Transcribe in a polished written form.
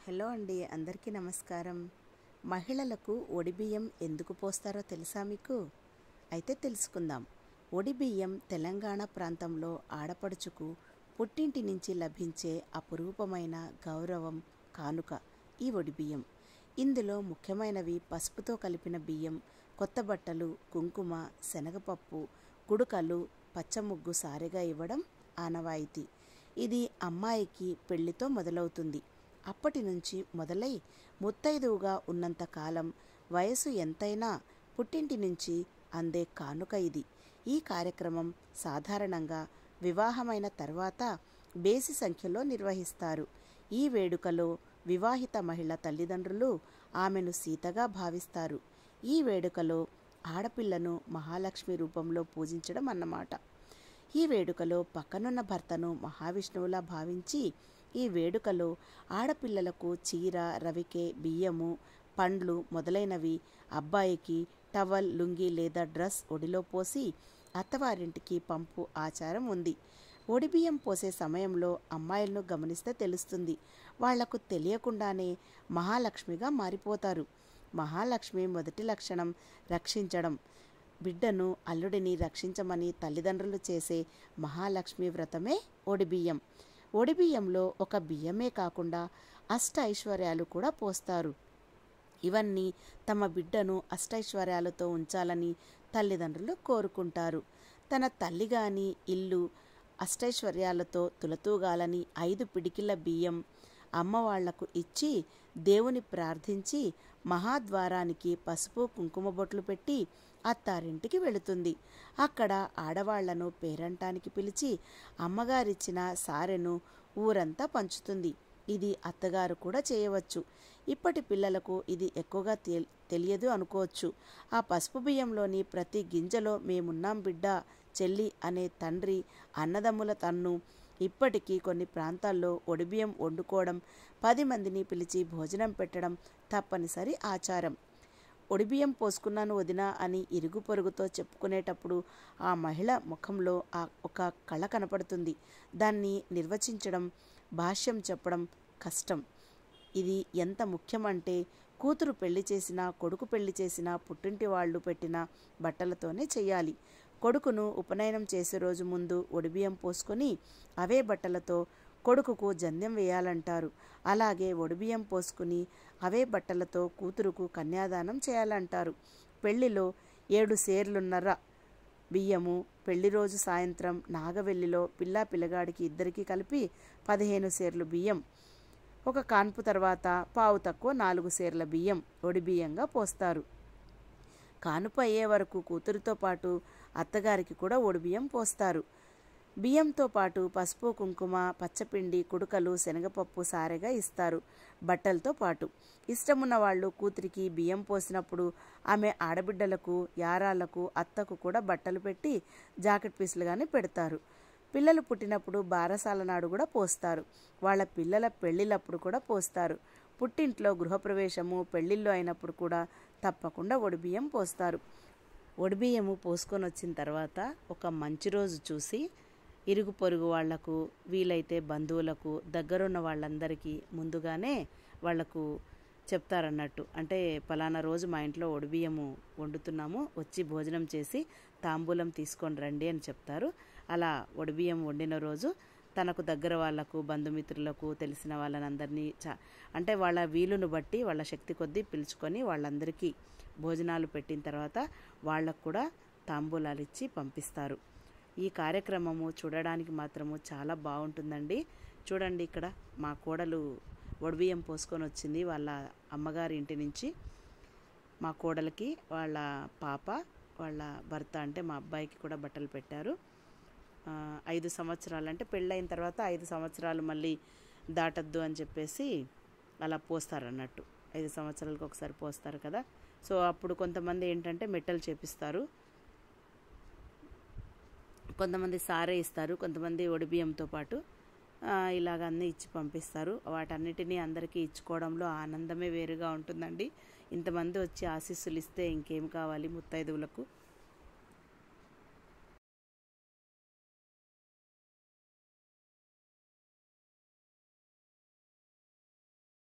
Hello అండి, అందరికీ నమస్కారం. మహిళలకు ఒడిబియ్యం ఎందుకు పోస్తారో తెలుసా మీకు? అయితే తెలుసుకుందాం. ఒడిబియ్యం తెలంగాణ ప్రాంతంలో ఆడపడుచుకు పుట్టింటి నుంచి లభించే అపురూపమైన గౌరవం కానుక ఈ ఒడిబియ్యం. ఇందులో ముఖ్యమైనవి పసుపుతో కలిపిన బియ్యం, కొత్త బట్టలు, కుంకుమ, శనగపప్పు, కుడుకలు, పచ్చముగ్గు సారెగా ఇవ్వడం ఆనవాయితీ. ఇది అమ్మాయికి పెళ్లితో మొదలవుతుంది. అప్పటి నుంచి మొదలై ముత్తైదువుగా ఉన్నంతకాలం వయసు ఎంతైనా పుట్టింటి నుంచి అందే కానుక ఇది. ఈ కార్యక్రమం సాధారణంగా వివాహమైన తర్వాత బేసి సంఖ్యలో నిర్వహిస్తారు. ఈ వేడుకలో వివాహిత మహిళ తల్లిదండ్రులు ఆమెను సీతగా భావిస్తారు. ఈ వేడుకలో ఆడపిల్లను మహాలక్ష్మి రూపంలో పూజించడం అన్నమాట. ఈ వేడుకలో పక్కనున్న భర్తను మహావిష్ణువులా భావించి ఈ వేడుకలో ఆడపిల్లలకు చీర, రవికె, బియ్యము, పండ్లు మొదలైనవి అబ్బాయికి టవల్, లుంగి లేదా డ్రెస్ ఒడిలో పోసి అత్తవారింటికి పంపు ఆచారం ఉంది. ఒడిబియ్యం పోసే సమయంలో అమ్మాయిలను గమనిస్తే తెలుస్తుంది. వాళ్లకు తెలియకుండానే మహాలక్ష్మిగా మారిపోతారు. మహాలక్ష్మి మొదటి లక్షణం రక్షించడం. బిడ్డను, అల్లుడిని రక్షించమని తల్లిదండ్రులు చేసే మహాలక్ష్మి వ్రతమే ఒడిబియ్యం. ఒడిబియ్యంలో ఒక బియ్యమే కాకుండా అష్టైశ్వర్యాలు కూడా పోస్తారు. ఇవన్నీ తమ బిడ్డను అష్టైశ్వర్యాలతో ఉంచాలని తల్లిదండ్రులు కోరుకుంటారు. తన తల్లి గాని ఇల్లు అష్టైశ్వర్యాలతో తులతూగాలని 5 పిడికిళ్ళ బియ్యం అమ్మవాళ్లకు ఇచ్చి దేవుని ప్రార్థించి మహాద్వారానికి పసుపు కుంకుమ బొట్లు పెట్టి అత్తారింటికి వెళుతుంది. అక్కడ ఆడవాళ్లను పేరంటానికి పిలిచి అమ్మగారిచ్చిన సారెను ఊరంతా పంచుతుంది. ఇది అత్తగారు కూడా చేయవచ్చు. ఇప్పటి పిల్లలకు ఇది ఎక్కువగా తెలియదు అనుకోవచ్చు. ఆ పసుపు బియ్యంలోని ప్రతి గింజలో మేమున్నాం బిడ్డ, చెల్లి అనే తండ్రి అన్నదమ్ముల తన్ను. ఇప్పటికీ కొన్ని ప్రాంతాల్లో ఒడిబియ్యం వండుకోవడం, 10 మందిని పిలిచి భోజనం పెట్టడం తప్పనిసరి ఆచారం. ఒడిబియ్యం పోసుకున్నాను వదినా అని ఇరుగు పొరుగుతో చెప్పుకునేటప్పుడు ఆ మహిళ ముఖంలో ఒక కళ కనపడుతుంది. దాన్ని నిర్వచించడం, భాష్యం చెప్పడం కష్టం. ఇది ఎంత ముఖ్యమంటే కూతురు పెళ్లి చేసినా, కొడుకు పెళ్లి చేసినా పుట్టింటి వాళ్ళు పెట్టిన బట్టలతోనే చెయ్యాలి. కొడుకును ఉపనయనం చేసే రోజు ముందు ఒడిబియ్యం పోసుకొని అవే బట్టలతో కొడుకుకు జంధ్యం వేయాలంటారు. అలాగే ఒడిబియ్యం పోసుకుని అవే బట్టలతో కూతురుకు కన్యాదానం చేయాలంటారు. పెళ్లిలో 7 సేర్లున్నర బియ్యము, పెళ్లి రోజు సాయంత్రం నాగవెల్లిలో పిల్లా పిల్లగాడికి ఇద్దరికి కలిపి 15 సేర్లు బియ్యం, ఒక కాన్పు తర్వాత పావు తక్కువ 4 సేర్ల బియ్యం ఒడిబియ్యంగా పోస్తారు. కానుప అయ్యే వరకు కూతురితో పాటు అత్తగారికి కూడా ఒడిబియ్యం పోస్తారు. బియ్యంతో పాటు పసుపు, కుంకుమ, పచ్చపిండి, కుడుకలు, శనగపప్పు సారెగా ఇస్తారు బట్టలతో పాటు. ఇష్టమున్న వాళ్ళు కూతురికి బియ్యం పోసినప్పుడు ఆమె ఆడబిడ్డలకు, యారాలకు, అత్తకు కూడా బట్టలు పెట్టి జాకెట్ పీసులుగానే పెడతారు. పిల్లలు పుట్టినప్పుడు బారసాల నాడు కూడా పోస్తారు. వాళ్ళ పిల్లల పెళ్లిళ్ళప్పుడు కూడా పోస్తారు. పుట్టింట్లో గృహప్రవేశము, పెళ్లిళ్ళు అయినప్పుడు కూడా తప్పకుండా ఒడిబియ్యం పోస్తారు. ఒడిబియ్యము పోసుకొని వచ్చిన తర్వాత ఒక మంచి రోజు చూసి ఇరుగు పొరుగు వాళ్లకు, వీలైతే బంధువులకు, దగ్గరున్న వాళ్ళందరికీ ముందుగానే వాళ్లకు చెప్తారన్నట్టు. అంటే పలానా రోజు మా ఇంట్లో ఒడిబియ్యము వండుతున్నాము, వచ్చి భోజనం చేసి తాంబూలం తీసుకొని రండి అని చెప్తారు. అలా ఒడిబియ్యం వండిన రోజు తనకు దగ్గర వాళ్లకు, బంధుమిత్రులకు, తెలిసిన వాళ్ళనందరినీ అంటే వాళ్ళ వీలును బట్టి వాళ్ళ శక్తి కొద్దీ పిలుచుకొని వాళ్ళందరికీ భోజనాలు పెట్టిన తర్వాత వాళ్లకు కూడా తాంబూలాలు ఇచ్చి పంపిస్తారు. ఈ కార్యక్రమము చూడడానికి మాత్రము చాలా బాగుంటుందండి. చూడండి, ఇక్కడ మా కోడలు ఒడిబియ్యం పోసుకొని వచ్చింది వాళ్ళ అమ్మగారి ఇంటి నుంచి. మా కోడలికి వాళ్ళ పాప, వాళ్ళ భర్త అంటే మా అబ్బాయికి కూడా బట్టలు పెట్టారు. 5 సంవత్సరాలు అంటే పెళ్ళైన తర్వాత 5 సంవత్సరాలు మళ్ళీ దాటద్దు అని చెప్పేసి అలా పోస్తారన్నట్టు. 5 సంవత్సరాలకు ఒకసారి పోస్తారు కదా. సో అప్పుడు కొంతమంది ఏంటంటే మెట్టలు చేపిస్తారు, కొంతమంది సారే ఇస్తారు, కొంతమంది ఒడిబియ్యంతో పాటు ఇలాగ అన్నీ ఇచ్చి పంపిస్తారు. వాటన్నిటినీ అందరికీ ఇచ్చుకోవడంలో ఆనందమే వేరుగా ఉంటుందండి. ఇంతమంది వచ్చి ఆశీస్సులు ఇస్తే ఇంకేం కావాలి ముత్తైదువులకు.